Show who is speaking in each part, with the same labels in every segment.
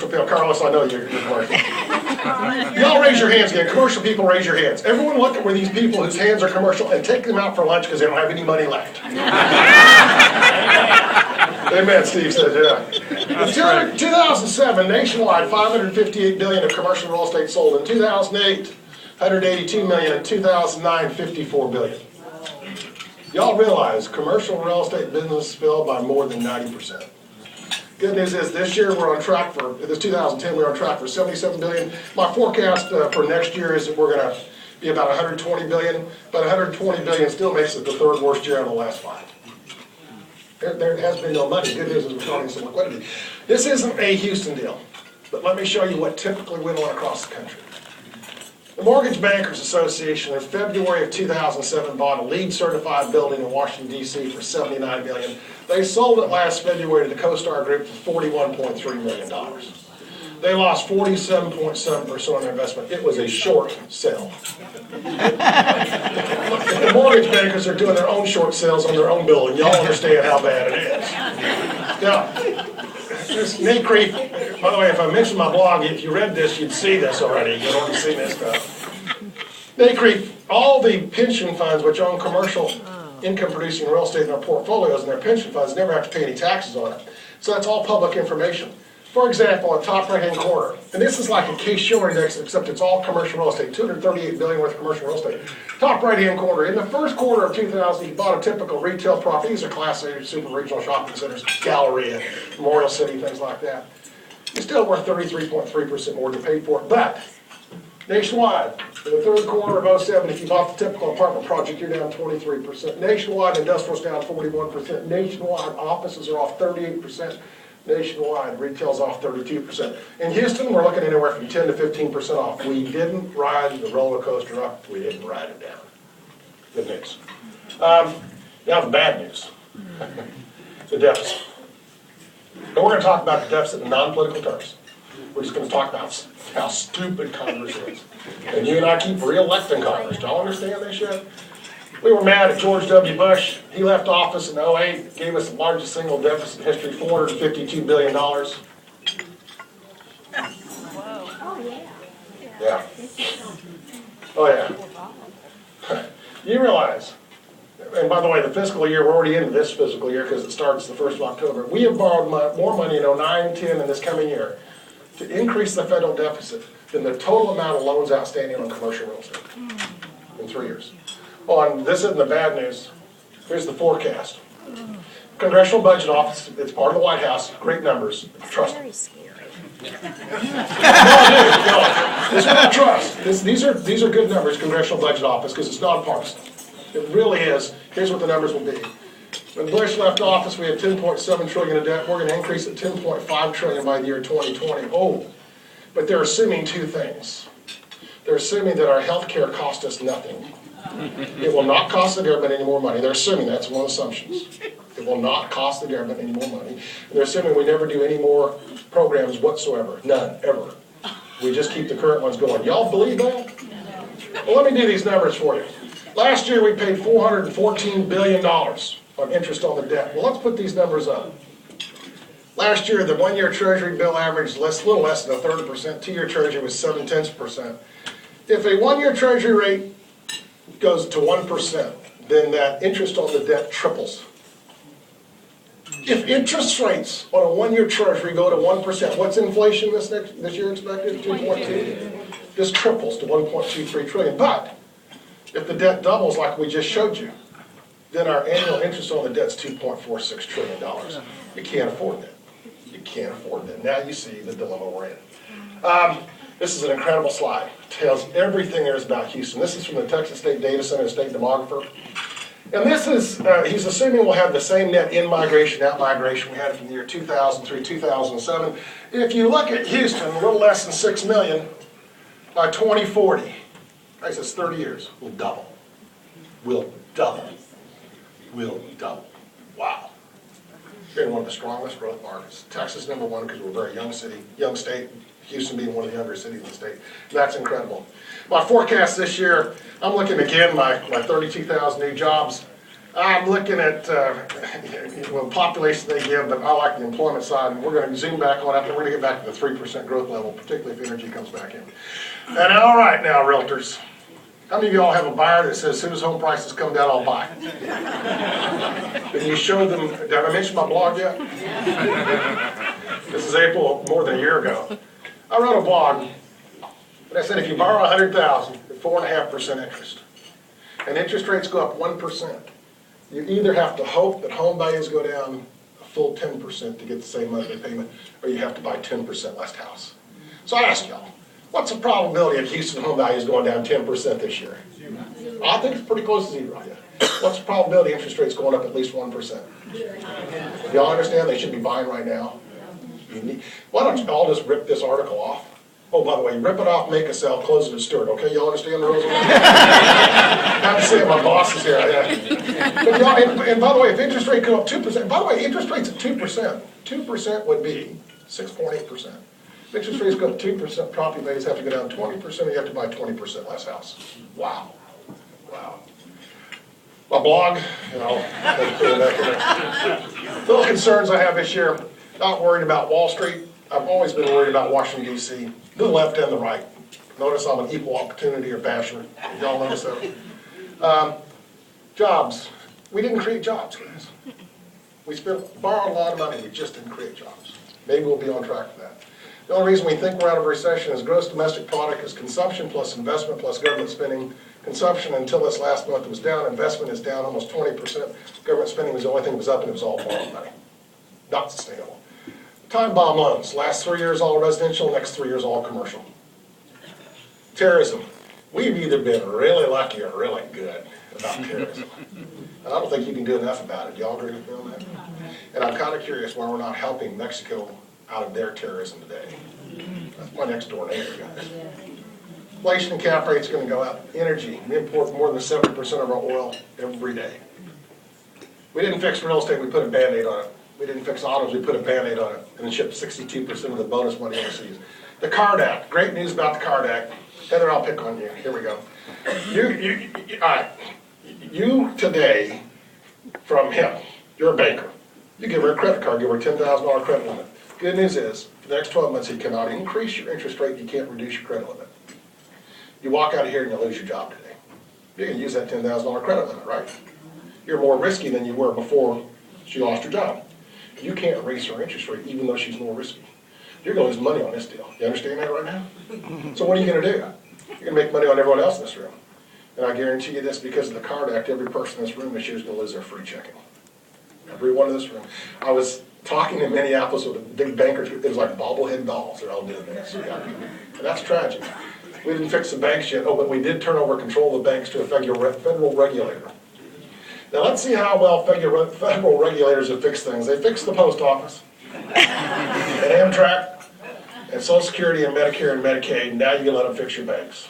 Speaker 1: commercial people. Carlos, I know you're commercial. Y'all raise your hands again. Commercial people, raise your hands. Everyone look at where these people whose hands are commercial and take them out for lunch because they don't have any money left. Amen, Steve says, yeah. In 2007, nationwide, $558 billion of commercial real estate sold. In 2008, $182 million. In 2009, $54 billion. Y'all realize commercial real estate business fell by more than 90%. Good news is this year we're on track for, this 2010 we're on track for $77 billion. My forecast for next year is that we're going to be about $120 billion, but $120 billion still makes it the third worst year in the last 5. There has been no money. Good news is we're starting some liquidity. This isn't a Houston deal, but let me show you what typically went on across the country. The Mortgage Bankers Association in February of 2007 bought a LEED certified building in Washington, D.C. for $79 million. They sold it last February to the CoStar Group for $41.3 million. They lost 47.7% on their investment. It was a short sale. The mortgage bankers are doing their own short sales on their own building. Y'all understand how bad it is. Now, this Nate Creek, by the way, if I mentioned my blog, if you read this, you'd see this already. You'd already seen this stuff. Nate Creek, all the pension funds which own commercial income-producing real estate in their portfolios and their pension funds never have to pay any taxes on it. So that's all public information. For example, on the top right-hand corner, and this is like a Case-Shiller index, except it's all commercial real estate, $238 billion worth of commercial real estate. Top right-hand corner, in the first quarter of 2000, you bought a typical retail property. These are Class A super regional shopping centers, Galleria, Memorial City, things like that. You're still worth 33.3% more than you paid for it. But nationwide, in the third quarter of 07, if you bought the typical apartment project, you're down 23%. Nationwide, industrial's down 41%. Nationwide, offices are off 38%. Nationwide, retail's off 32%. In Houston, we're looking anywhere from 10 to 15% off. We didn't ride the roller coaster up. We didn't ride it down. Good news. Now the bad news. The deficit. And we're going to talk about the deficit in non-political terms. We're just going to talk about how stupid Congress is. And you and I keep re-electing Congress. Do y'all understand this shit? We were mad at George W. Bush. He left office in 08, gave us the largest single deficit in history, $452 billion.
Speaker 2: Whoa. Oh, yeah.
Speaker 1: Yeah. Oh, yeah. You realize, and by the way, the fiscal year, we're already into this fiscal year because it starts the 1st of October. We have borrowed more money in 09, 10, and this coming year to increase the federal deficit than the total amount of loans outstanding on commercial real estate in 3 years. On this isn't the bad news. Here's the forecast. Congressional Budget Office, it's part of the White House, great numbers. Trust me.
Speaker 2: Very scary.
Speaker 1: No, this is what I trust. These are good numbers, Congressional Budget Office, because it's nonpartisan. It really is. Here's what the numbers will be. When Bush left office, we had $10.7 trillion in debt. We're going to increase it $10.5 trillion by the year 2020. Oh, but they're assuming two things. They're assuming that our health care cost us nothing. It will not cost the government any more money. They're assuming that's one of the assumptions. It will not cost the government any more money. And they're assuming we never do any more programs whatsoever. None, ever. We just keep the current ones going. Y'all believe that? Well, let me do these numbers for you. Last year we paid $414 billion on interest on the debt. Well, let's put these numbers up. Last year, the one-year Treasury bill averaged a little less than 1/3%. Two-year Treasury was 0.7%. If a one-year Treasury rate goes to 1%, then that interest on the debt triples. If interest rates on a one-year Treasury go to 1%, what's inflation this year expected? 2.2. This triples to 1.23 trillion. But if the debt doubles like we just showed you, then our annual interest on the debt's $2.46 trillion. You can't afford that. You can't afford that. Now you see the dilemma we're in. This is an incredible slide. It tells everything there is about Houston. This is from the Texas State Data Center State Demographer. And this is, he's assuming we'll have the same net in-migration, out-migration we had from the year 2000 through 2007. If you look at Houston, a little less than 6 million, by 2040, I says 30 years, we'll double. We'll double. We'll double. Wow. We're in one of the strongest growth markets. Texas #1 because we're a very young city, young state. Houston being one of the younger cities in the state. That's incredible. My forecast this year, I'm looking again, my 32,000 new jobs. I'm looking at well, population they give, but I like the employment side, and we're going to zoom back on up, and we're going to get back to the 3% growth level, particularly if energy comes back in. And all right now, realtors, how many of y'all have a buyer that says, as soon as home prices come down, I'll buy? Can you show them, did I mention my blog yet? This is April, more than a year ago. I wrote a blog, and I said if you borrow $100,000 at 4.5% interest, and interest rates go up 1%, you either have to hope that home values go down a full 10% to get the same monthly payment, or you have to buy 10% less house. So I ask y'all, what's the probability of Houston home values going down 10% this year? I think it's pretty close to zero. Yeah. What's the probability of interest rates going up at least 1%? Y'all understand they should be buying right now? Why don't you all just rip this article off? Oh, by the way, rip it off, make a sell, close it at Stewart. Okay, y'all understand the rules? I'm saying my boss is here. Yeah. But y'all, and by the way, if interest rate go up 2%, by the way, interest rates at 2%, 2% would be 6.8%. If interest rates go up 2%, property values have to go down 20%, and you have to buy 20% less house. Wow. Wow. My blog, you know, little concerns I have this year. Not worried about Wall Street. I've always been worried about Washington, D.C. The left and the right. Notice I'm an equal opportunity or basher. Y'all notice that? Jobs. We didn't create jobs, guys. We borrowed a lot of money. We just didn't create jobs. Maybe we'll be on track for that. The only reason we think we're out of a recession is gross domestic product is consumption plus investment plus government spending. Consumption until this last month was down. Investment is down almost 20%. Government spending was the only thing that was up, and it was all borrowed money. Not sustainable. Time bomb loans. Last 3 years all residential, next 3 years all commercial. Terrorism. We've either been really lucky or really good about terrorism. And I don't think you can do enough about it. Y'all agree with me on that? And I'm kind of curious why we're not helping Mexico out of their terrorism today. That's my next door neighbor, guys. Inflation and cap rate's going to go up. Energy. We import more than 70% of our oil every day. We didn't fix real estate, we put a Band-Aid on it. We didn't fix autos, we put a Band-Aid on it, and then shipped 62% of the bonus money overseas. The CARD Act, great news about the CARD Act. Heather, I'll pick on you. Here we go. All right. You today, from him, you're a banker. You give her a credit card, give her a $10,000 credit limit. Good news is, for the next 12 months, he cannot increase your interest rate, you can't reduce your credit limit. You walk out of here and you lose your job today. You can use that $10,000 credit limit, right? You're more risky than you were before she lost her job. You can't raise her interest rate even though she's more risky. You're going to lose money on this deal. You understand that right now? So what are you going to do? You're going to make money on everyone else in this room. And I guarantee you this, because of the CARD Act, every person in this room this year is going to lose their free checking. Everyone in this room. I was talking in Minneapolis with a big banker. It was like bobblehead dolls. They're all doing this. And that's tragic. We didn't fix the banks yet. Oh, but we did turn over control of the banks to a federal regulator. Now let's see how well federal regulators have fixed things. They fixed the post office, and Amtrak, and Social Security, and Medicare, and Medicaid. Now you can let them fix your banks.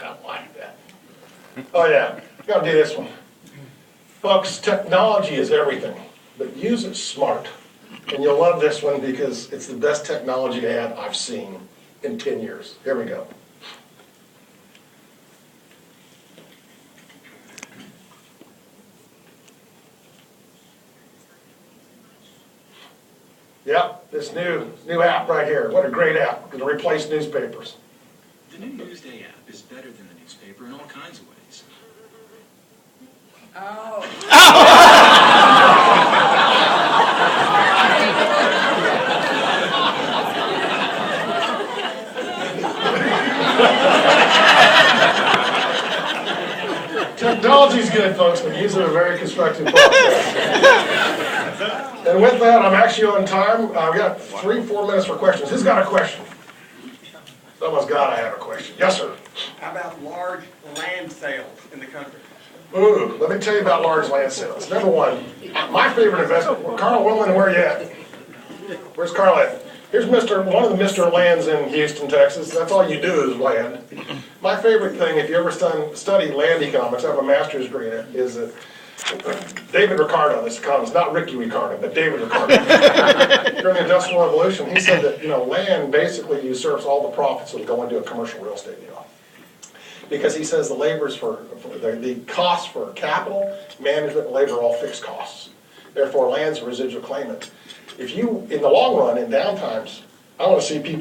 Speaker 1: I don't like that. Oh yeah, gotta do this one. Folks, technology is everything, but use it smart. And you'll love this one because it's the best technology ad I've seen in 10 years. Here we go. Yep, this new app right here. What a great app. It'll replace newspapers.
Speaker 2: The new Newsday app is better than the newspaper in all kinds of ways.
Speaker 3: Oh.
Speaker 1: Technology's good, folks, but use it in a very constructive process. And with that, I'm actually on time. I've got 3-4 minutes for questions. Who's got a question? Someone's got to have a question. Yes, sir.
Speaker 4: How about large land sales in the country?
Speaker 1: Ooh, let me tell you about large land sales. Number one, my favorite investment. Well, Carl Wilman, where you at? Where's Carl at? Here's one of the Mr. Lands in Houston, Texas. That's all you do is land. My favorite thing, if you ever study land economics, I have a master's degree in it, is that David Ricardo, this economist, not Ricky Ricardo, but David Ricardo. During the Industrial Revolution, he said that land basically usurps all the profits that go into a commercial real estate deal. because he says the labor's for the costs for capital, management, and labor are all fixed costs. Therefore, land's a residual claimant. If you, in the long run, in downtimes, I want to see people